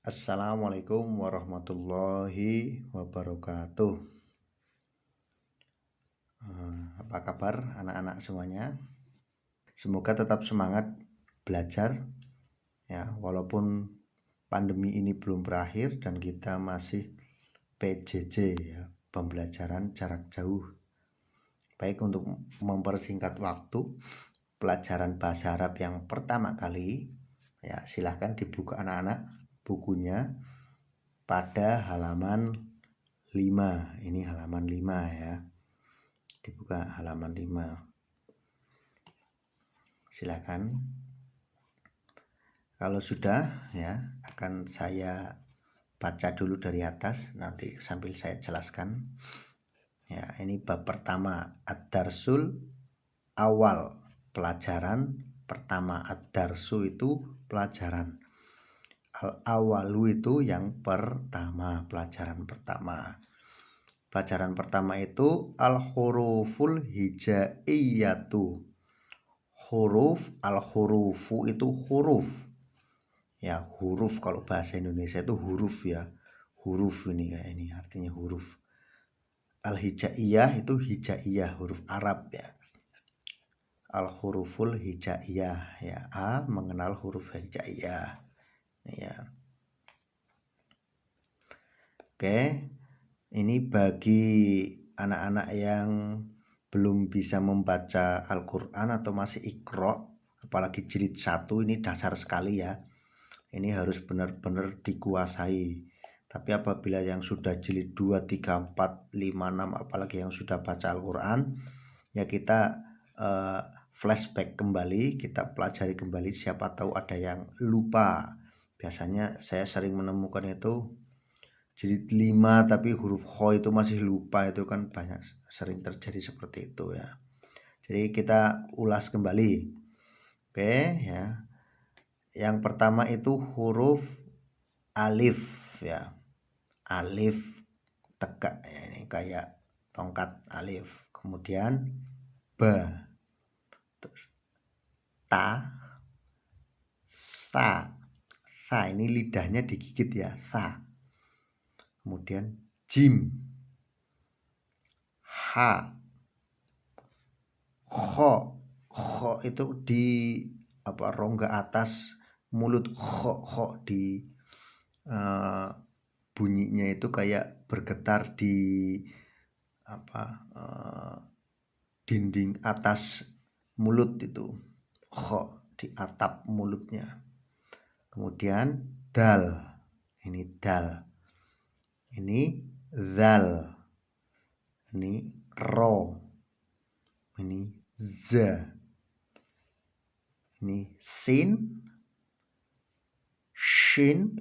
Assalamualaikum warahmatullahi wabarakatuh. Apa kabar anak-anak semuanya? Semoga tetap semangat belajar ya, walaupun pandemi ini belum berakhir dan kita masih PJJ ya, pembelajaran jarak jauh. Baik, untuk mempersingkat waktu pelajaran bahasa Arab yang pertama kali ya, silahkan dibuka anak-anak bukunya pada halaman 5. Ini halaman 5 ya. Dibuka halaman 5. Silakan. Kalau sudah ya, akan saya baca dulu dari atas, nanti sambil saya jelaskan. Ya, ini bab pertama, ad-darsul awal, pelajaran pertama. Ad-darsu itu pelajaran. Al-awalu itu yang pertama, pelajaran pertama. Pelajaran pertama itu al-huruful hijaiyatu. Huruf, al-hurufu itu huruf. Ya, huruf kalau bahasa Indonesia itu huruf ya. Huruf ini ya, ini artinya huruf. Al-hijaiyah itu hijaiyah, huruf Arab ya. Al-huruful hijaiyah ya. A mengenal huruf hijaiyah. Ya. Oke. Ini bagi anak-anak yang belum bisa membaca Al-Quran atau masih iqra, apalagi jilid 1, ini dasar sekali ya. Ini harus benar-benar dikuasai. Tapi apabila yang sudah jilid 2, 3, 4, 5, 6, apalagi yang sudah baca Al-Quran, ya kita flashback kembali, kita pelajari kembali, siapa tahu ada yang lupa. Biasanya saya sering menemukan itu jilid 5 tapi huruf kho itu masih lupa, itu kan banyak sering terjadi seperti itu ya. Jadi kita ulas kembali. Oke ya. Yang pertama itu huruf alif ya. Alif tegak ya, ini kayak tongkat alif. Kemudian ba, terus ta, sa ini lidahnya digigit ya, sa. Kemudian jim, ha, kho itu di rongga atas mulut, kho di bunyinya itu kayak bergetar di dinding atas mulut itu, kho di atap mulutnya. Kemudian dal, ini dal, ini zal, ini ro, ini za, ini sin, shin.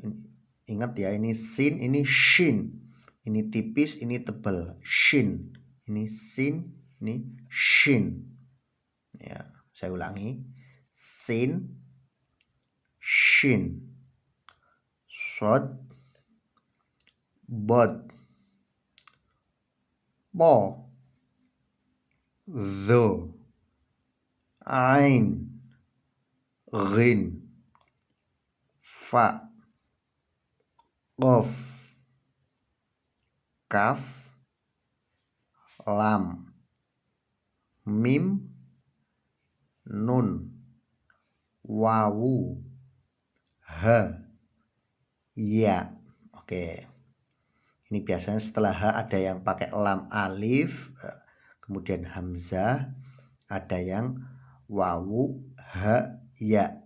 Ingat ya, ini sin, ini shin, ini tipis, ini tebal, shin, ini sin, ini shin ya. Saya ulangi, sin, shin, shod, bod, po, dho, ain, ghin, fa, qaf, kaf, lam, mim, nun, wawu, ha, ya. Oke. Ini biasanya setelah H ada yang pakai lam alif, kemudian hamzah, ada yang wawu, ha, ya.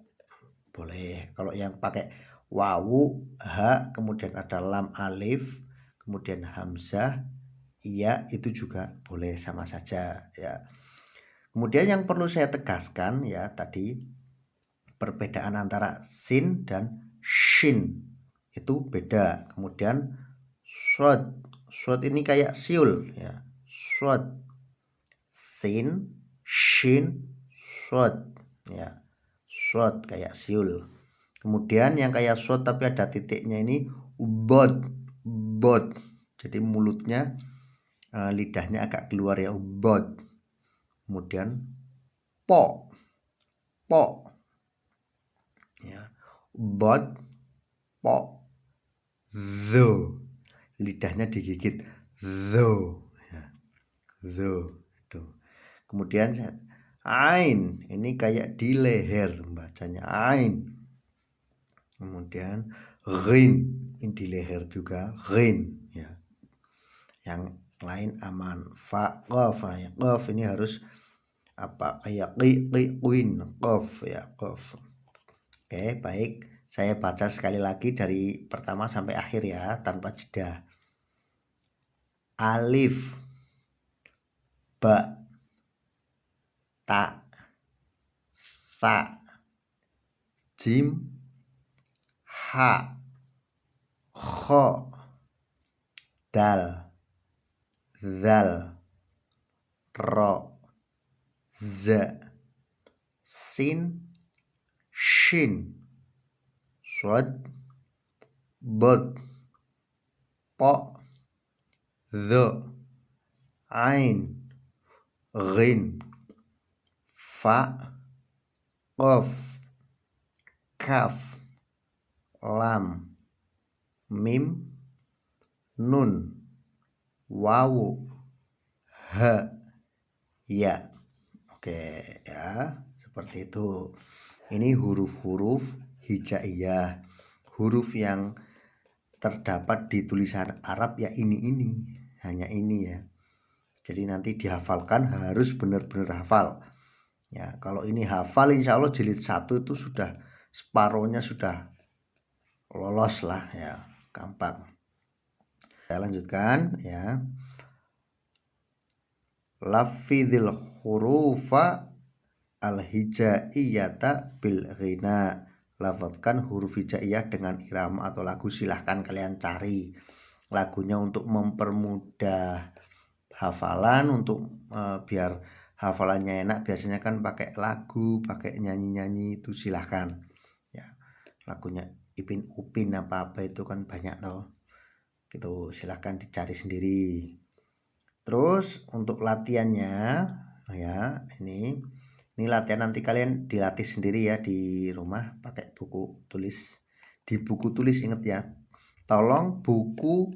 Boleh. Kalau yang pakai wawu, ha, kemudian ada lam alif, kemudian hamzah, ya, itu juga boleh, sama saja ya. Kemudian yang perlu saya tegaskan ya, tadi perbedaan antara sin dan shin itu beda. Kemudian shod ini kayak siul ya. Shod, sin, shin, shod ya. Shod kayak siul. Kemudian yang kayak shod tapi ada titiknya ini bod. Jadi mulutnya lidahnya agak keluar ya, bod. Kemudian po ya, bod, po. Dho, lidahnya digigit. Dho, ya. Dho, itu. Kemudian ain, ini kayak di leher bacanya ain. Kemudian ghin, ini di leher juga ghin, ya. Yang lain aman. Fa, qaf, ya. Qaf ini harus apa kayak qin, qaf ya, qaf. Oke, baik. Saya baca sekali lagi dari pertama sampai akhir ya, tanpa jeda. Alif, ba, ta, sa, jim, ha, kho, dal, zal, ro, za, sin, shin, swad, bod, po, dho, ain, ghin, fa, qaf, kaf, lam, mim, nun, wawu, ha, ya. Oke ya, seperti itu. Ini huruf-huruf hijaiyah. Huruf yang terdapat di tulisan Arab ya ini, hanya ini ya. Jadi nanti dihafalkan harus benar-benar hafal. Ya, kalau ini hafal insya Allah jilid 1 itu sudah separohnya sudah lolos lah ya, gampang. Saya lanjutkan ya. Lafidhil hurufa al-hijaiyata bil ghina. Lafadzkan huruf hijaiyah dengan irama atau lagu. Silahkan kalian cari lagunya untuk mempermudah hafalan, untuk biar hafalannya enak. Biasanya kan pakai lagu, pakai nyanyi-nyanyi, itu silahkan ya. Lagunya Ipin Upin apa-apa itu kan banyak tau, gitu. Silahkan dicari sendiri. Terus untuk latihannya ya, ini latihan nanti kalian dilatih sendiri ya di rumah pakai buku tulis. Di buku tulis inget ya, tolong buku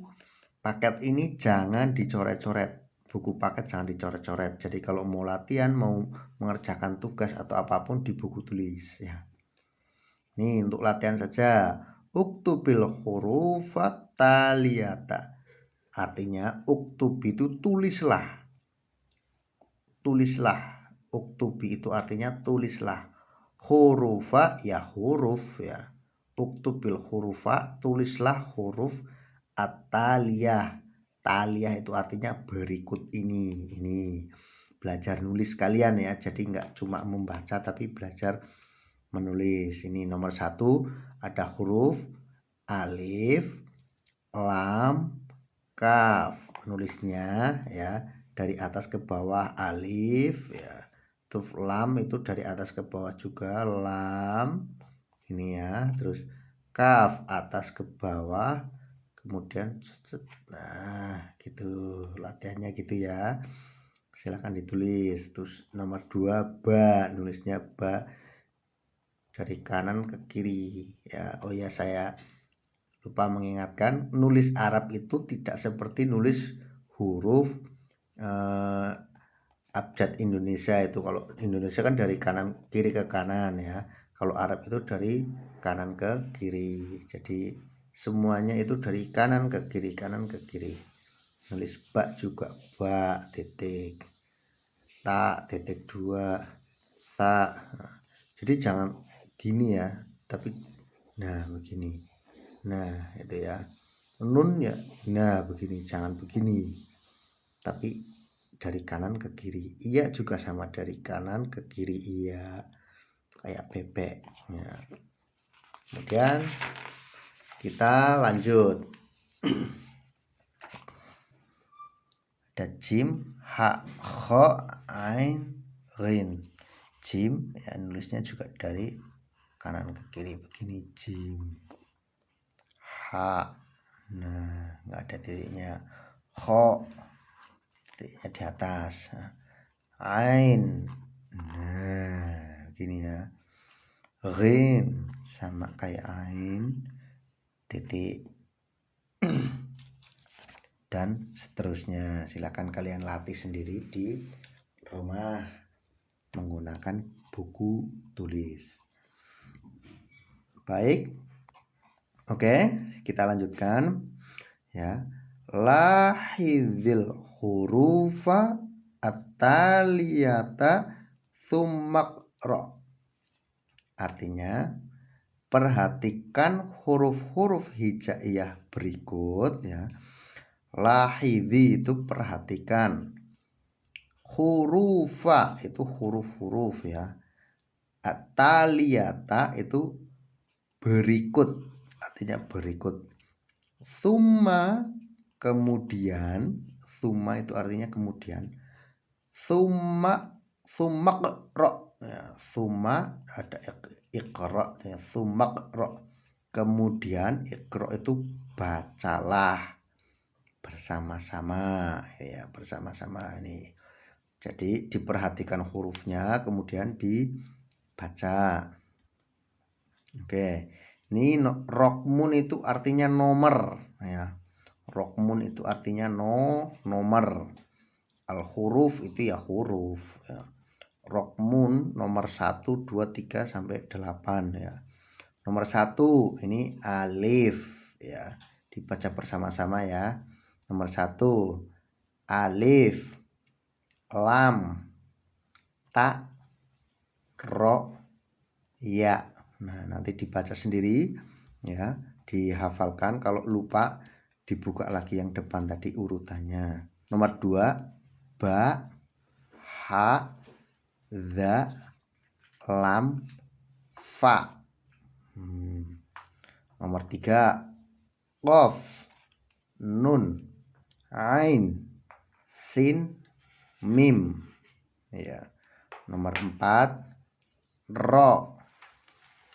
paket ini jangan dicoret-coret. Buku paket jangan dicoret-coret. Jadi kalau mau latihan, mau mengerjakan tugas atau apapun di buku tulis ya. Nih untuk latihan saja. Uktubil hurufat taliyata. Artinya uktubi itu tulislah. Tulislah. Uktubi itu artinya tulislah. Hurufa ya huruf ya. Uktubil hurufa, tulislah huruf at-taliyah. Taliyah itu artinya berikut ini. Ini belajar nulis kalian ya. Jadi nggak cuma membaca tapi belajar menulis. Ini nomor 1 ada huruf alif, lam, kaf. Nulisnya ya dari atas ke bawah alif ya. Terus lam itu dari atas ke bawah juga lam. Ini ya. Terus kaf atas ke bawah. Kemudian nah gitu latihannya gitu ya. Silahkan ditulis. Terus nomor 2 ba. Nulisnya ba dari kanan ke kiri ya. Oh ya, saya lupa mengingatkan, nulis Arab itu tidak seperti nulis huruf abjad Indonesia itu. Kalau Indonesia kan dari kanan kiri ke kanan ya. Kalau Arab itu dari kanan ke kiri. Jadi semuanya itu dari kanan ke kiri, kanan ke kiri. Nulis ba juga ba titik, ta titik 2, ta. Jadi jangan gini ya, tapi nah begini. Nah itu ya. Nun ya, nah begini, jangan begini, tapi dari kanan ke kiri. Iya juga sama, dari kanan ke kiri iya, kayak bebek ya. Kemudian kita lanjut. Ada jim, ha, kho, ain, ghin. Jim ya nulisnya juga dari kanan ke kiri begini, jim. Ha, nah nggak ada titiknya. Kho, titiknya di atas. Ain, nah begini ya. Ghin sama kayak ain, titik dan seterusnya. Silakan kalian latih sendiri di rumah menggunakan buku tulis. Baik, oke, kita lanjutkan ya. Lahizil hurufa at-taliyata tsummakra. Artinya, perhatikan huruf-huruf hijaiyah berikut ya. Lahidhi itu perhatikan. Hurufa itu huruf-huruf ya. At-taliyata itu berikut, artinya berikut. Summa kemudian, summa itu artinya kemudian. Summakra ya, summa ada iqra ya, summakra. Kemudian iqra itu bacalah bersama-sama ya, bersama-sama ini. Jadi diperhatikan hurufnya kemudian dibaca. Oke. Ini rokmun itu artinya nomor ya. Rokmun itu artinya nomor. Al huruf itu ya huruf ya. Rokmun nomor 1, 2, 3 sampai 8 ya. Nomor 1 ini alif ya. Dibaca bersama-sama ya. Nomor 1 alif, lam, ta, ro, ya. Nah, nanti dibaca sendiri ya, dihafalkan. Kalau lupa dibuka lagi yang depan tadi urutannya. Nomor 2 ba, ha, za, lam, fa. Nomor 3 qaf, nun, ain, sin, mim ya. Nomor 4 ro,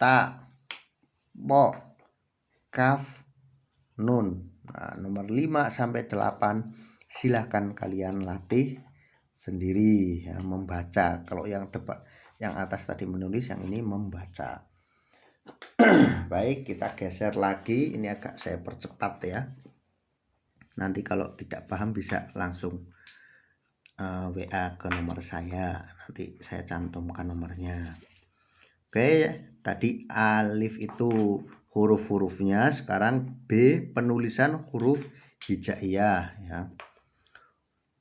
ta, bo, kaf, nun. Nah, nomor 5 sampai 8 silahkan kalian latih sendiri ya, membaca. Kalau yang atas tadi menulis, yang ini membaca. Baik, kita geser lagi. Ini agak saya percepat ya. Nanti kalau tidak paham bisa langsung WA ke nomor saya. Nanti saya cantumkan nomornya. Oke, tadi alif itu huruf-hurufnya, sekarang B penulisan huruf hijaiyah ya.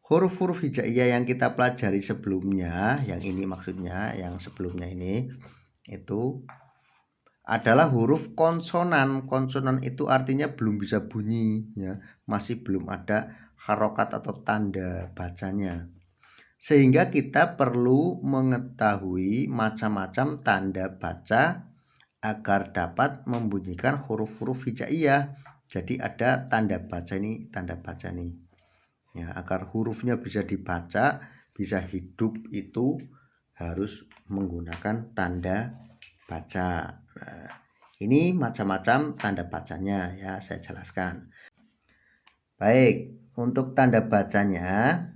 Huruf-huruf hijaiyah yang kita pelajari sebelumnya, yang ini maksudnya, yang sebelumnya ini itu adalah huruf konsonan. Konsonan itu artinya belum bisa bunyi ya, masih belum ada harokat atau tanda bacanya. Sehingga kita perlu mengetahui macam-macam tanda baca agar dapat membunyikan huruf-huruf hijaiyah. Jadi ada tanda baca nih ya, agar hurufnya bisa dibaca, bisa hidup, itu harus menggunakan tanda baca. Nah, ini macam-macam tanda bacanya ya, saya jelaskan. Baik, untuk tanda bacanya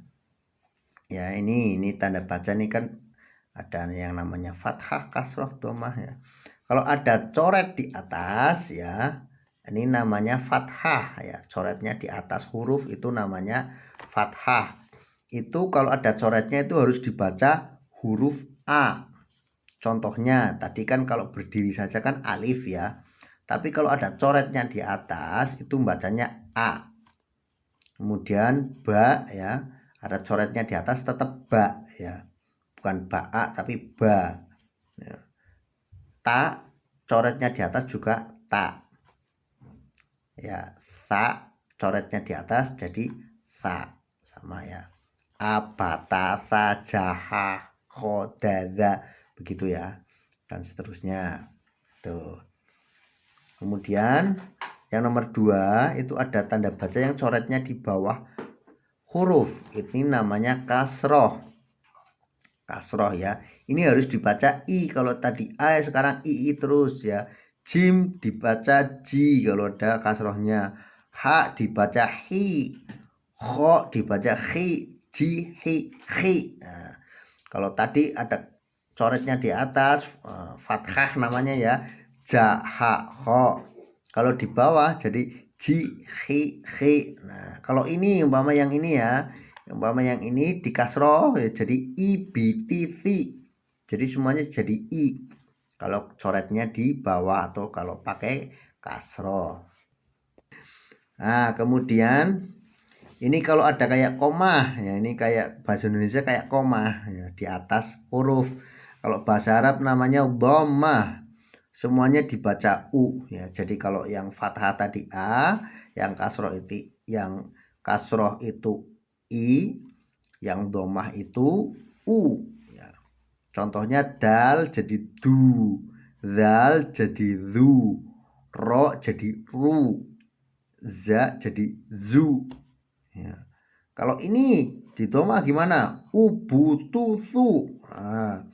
ya, ini tanda baca nih kan ada yang namanya fathah, kasroh, dhammah ya. Kalau ada coret di atas ya, ini namanya fathah ya. Coretnya di atas huruf itu namanya fathah. Itu kalau ada coretnya itu harus dibaca huruf A. Contohnya tadi kan kalau berdiri saja kan alif ya. Tapi kalau ada coretnya di atas itu bacanya A. Kemudian ba ya, ada coretnya di atas tetap ba ya, bukan ba tapi ba ya. Ta coretnya di atas juga ta ya. Sa coretnya di atas jadi sa, sama ya. Abata, sajaha, khodaza, begitu ya, dan seterusnya tuh. Kemudian yang nomor 2 itu ada tanda baca yang coretnya di bawah huruf, ini namanya kasroh. Kasroh ya, ini harus dibaca i. Kalau tadi a, sekarang i terus ya. Jim dibaca ji kalau ada kasrohnya. Ha dibaca hi, kho dibaca hi, ji, hi. Nah, kalau tadi ada coretnya di atas fathah namanya ya, ja, ha, kho. Kalau di bawah jadi Ji, Nah, kalau ini umpama yang ini ya, umpama yang ini di kasroh ya jadi ibtiti. Jadi semuanya jadi i. Kalau coretnya di bawah atau kalau pakai kasroh. Nah, kemudian ini kalau ada kayak koma ya, ini kayak bahasa Indonesia kayak koma ya di atas huruf. Kalau bahasa Arab namanya dhammah. Semuanya dibaca u ya. Jadi kalau yang fathah tadi a, yang kasroh itu i, yang dhammah itu u ya. Contohnya dal jadi du, zal jadi zu, ro jadi ru, za jadi zu ya. Kalau ini di doma gimana? Ubutusu. Nah,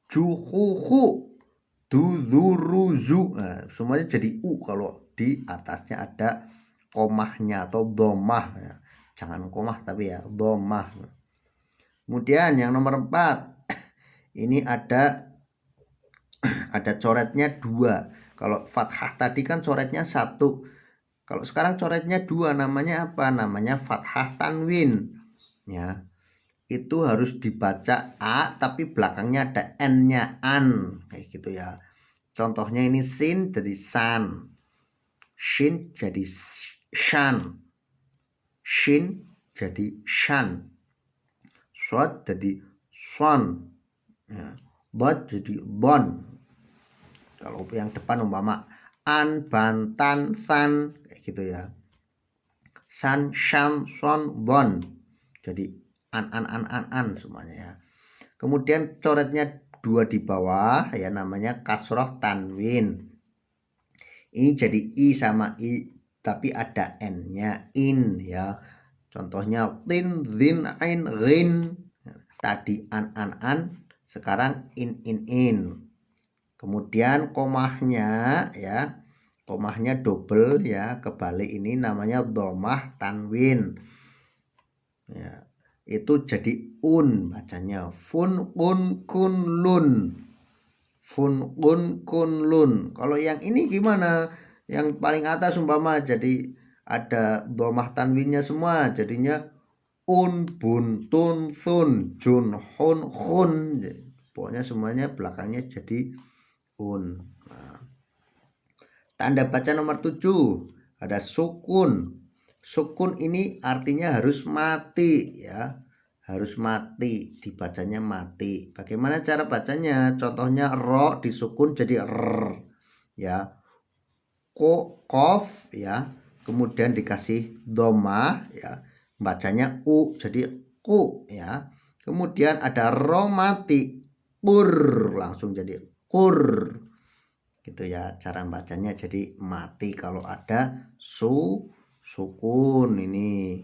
juhuhu, duzuruzu. Nah, semuanya jadi u kalau di atasnya ada komahnya atau domah ya. Jangan komah tapi ya domah. Kemudian yang nomor 4 ini ada coretnya 2. Kalau fathah tadi kan coretnya 1. Kalau sekarang coretnya 2, namanya apa? Namanya fathah tanwin. Ya. Itu harus dibaca a tapi belakangnya ada n-nya an kayak gitu ya. Contohnya ini sin jadi san. Shin jadi shan. Shin jadi shan. Shod jadi son. Ya. Bot jadi bon. Kalau yang depan umpama an, bantan, san kayak gitu ya. San, shan, son, bon. Jadi an semuanya ya. Kemudian coretnya 2 di bawah ya, namanya kasroh tanwin. Ini jadi i sama i tapi ada n-nya in ya. Contohnya tin, zin, ain, rin. Tadi an, sekarang in. Kemudian komahnya ya, komahnya double ya, kebalik, ini namanya dhammah tanwin ya. Itu jadi un bacanya, fun kun kun lun, fun kun lun. Kalau yang ini gimana? Yang paling atas umpama jadi ada dhammah tanwinnya semua, jadinya un bun tun sun jun hun hun. Pokoknya semuanya belakangnya jadi un. Nah, tanda baca nomor 7 ada sukun. Sukun ini artinya harus mati ya. Harus mati, dibacanya mati. Bagaimana cara bacanya? Contohnya ro disukun jadi r ya. Kof ya. Kemudian dikasih doma ya. Bacanya u jadi ku ya. Kemudian ada ro mati, kur, langsung jadi kur gitu ya. Cara bacanya jadi mati kalau ada sukun ini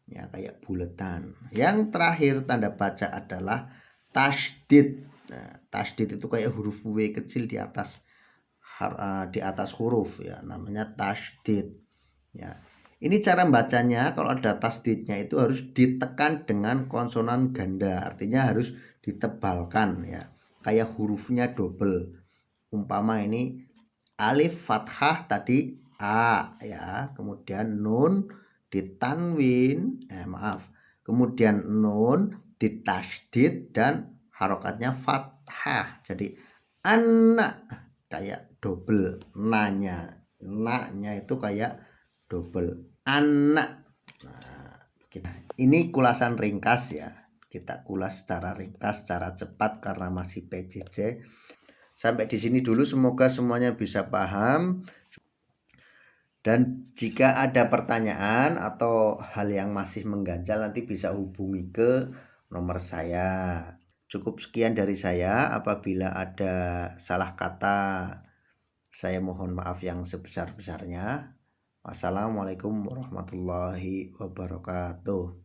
ya, kayak buletan. Yang terakhir tanda baca adalah tasydid. Nah, tasydid itu kayak huruf W kecil di atas huruf ya, namanya tasydid ya. Ini cara bacanya. Kalau ada tasdidnya itu harus ditekan dengan konsonan ganda, artinya harus ditebalkan ya, kayak hurufnya double. Umpama ini alif fathah tadi a ya, kemudian nun ditanwin kemudian nun ditasydid dan harokatnya fathah jadi anak, kayak double. Nanya itu kayak double anak. Nah, ini kulasan ringkas ya, kita kulas secara ringkas, secara cepat karena masih PJJ. Sampai di sini dulu, semoga semuanya bisa paham. Dan jika ada pertanyaan atau hal yang masih mengganjal, nanti bisa hubungi ke nomor saya. Cukup sekian dari saya. Apabila ada salah kata, saya mohon maaf yang sebesar-besarnya. Wassalamualaikum warahmatullahi wabarakatuh.